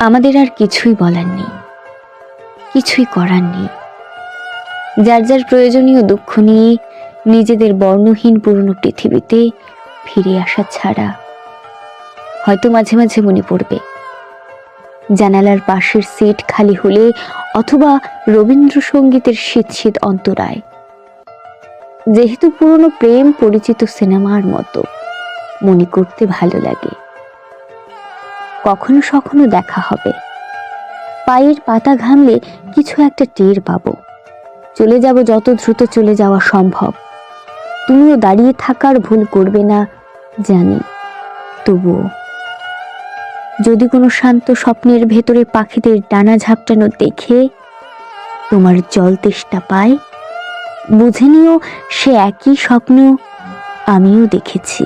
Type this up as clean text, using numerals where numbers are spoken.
আমাদের আর কিছুই বলার নেই, কিছুই করার নেই। যার যার প্রয়োজনীয় দুঃখ নিয়ে নিজেদের বর্ণহীন পুরনো পৃথিবীতে ফিরে আসা ছাড়া। হয়তো মাঝে মাঝে মনে পড়বে জানালার পাশের সিট খালি হলে, অথবা রবীন্দ্রসঙ্গীতের শীত শীত অন্তরায়। যেহেতু পুরনো প্রেম পরিচিত সিনেমার মতো মনে করতে ভালো লাগে। কখনো সখনো দেখা হবে, পায়ের পাতা ঘামলে কিছু একটা টের পাবো। চলে যাব যত দ্রুত চলে যাওয়া সম্ভব। তুমিও দাঁড়িয়ে থাকার ভুল করবে না জানি, তবুও যদি কোনো শান্ত স্বপ্নের ভেতরে পাখিদের ডানা ঝাপটানো দেখে তোমার জল তেষ্টা পায়, বুঝে নিও সে একই স্বপ্ন আমিও দেখেছি।